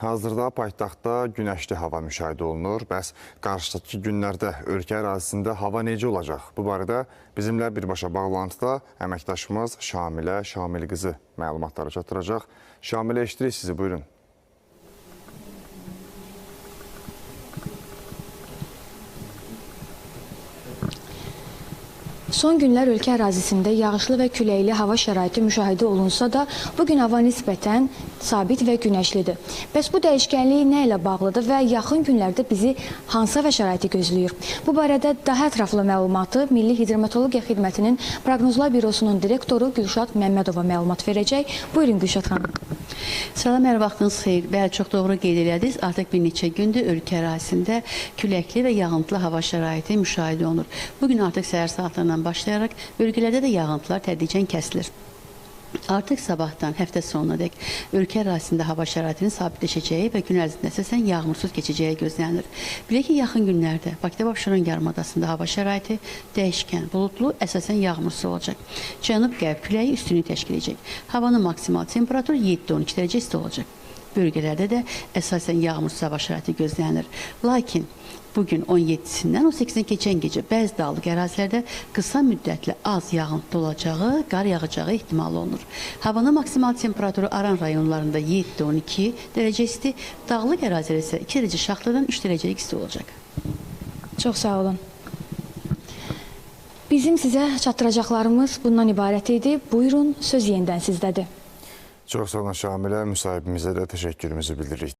Hazırda paytaxtda günəşli hava müşahidə olunur. Bəs qarşıdakı günlərdə ölkə ərazisində hava necə olacaq? Bu barədə bizimlə birbaşa bağlantıda əməkdaşımız Şamilə Şamil qızı məlumatları çatdıracaq. Şamilə, eşidirik sizi, buyurun. Son günlər ölkə ərazisində yağışlı və küləkli hava şəraiti müşahidə olunsa da, bugün hava nisbətən sabit və günəşlidir. Bəs bu dəyişkənlik nə ilə bağlıdır və yaxın günlərdə bizi hansı hava şəraiti gözləyir? Bu barədə daha ətraflı məlumatı Milli Hidrometeorologiya Xidmətinin Proqnozlar Bürosunun direktoru Gülşad Məmmədova məlumat verəcək. Buyurun Gülşad xanım. Salam, hər vaxtınız xeyir. Bəli, çox doğru qeyd elədiniz. Artıq bir neçə gündür ölkə ərazisində küləkli və yağıntılı hava şəraiti müşahidə olunur. Bugün artıq səhər saatlarından başlayaraq bölgələrdə də yağıntılar tədricən kəsilir. Artıq sabahdan həftə sonuna dək ölkə ərazisində hava şəraitinin sabitləşəcəyi və gün ərzində əsasən yağmursuz keçəcəyi gözlənilir. Bilək ki, yaxın günlərdə Bakıda və Abşeron yarımadasında hava şəraiti dəyişkən, buludlu, əsasən yağmursuz olacaq. Cənub-qərb küləyi üstünlük təşkil edəcək. Havanın maksimal temperaturu 7-12 dərəcə isti olacaq. Bölgələrdə də əsasən yağmursuz hava şəraiti gözlənilir. Lakin bugün 17-sindən 18-nə keçən gecə bəzi dağlıq ərazilərdə qısa müddətli az yağıntı olacağı, qar yağacağı ehtimal olunur. Havanın maksimal temperaturu Aran rayonlarında 7-12 dərəcə isti, dağlıq ərazilərdə isə 2 dərəcə şaxtadan 3 dərəcəlik isti olacaq. Çox sağ olun. Bizim sizə çatdıracaqlarımız bundan ibarət idi. Buyurun, söz yenidən sizdədir. Çox sağ olun Şamilə, müsahibimizə də təşəkkürümüzü bildiririk.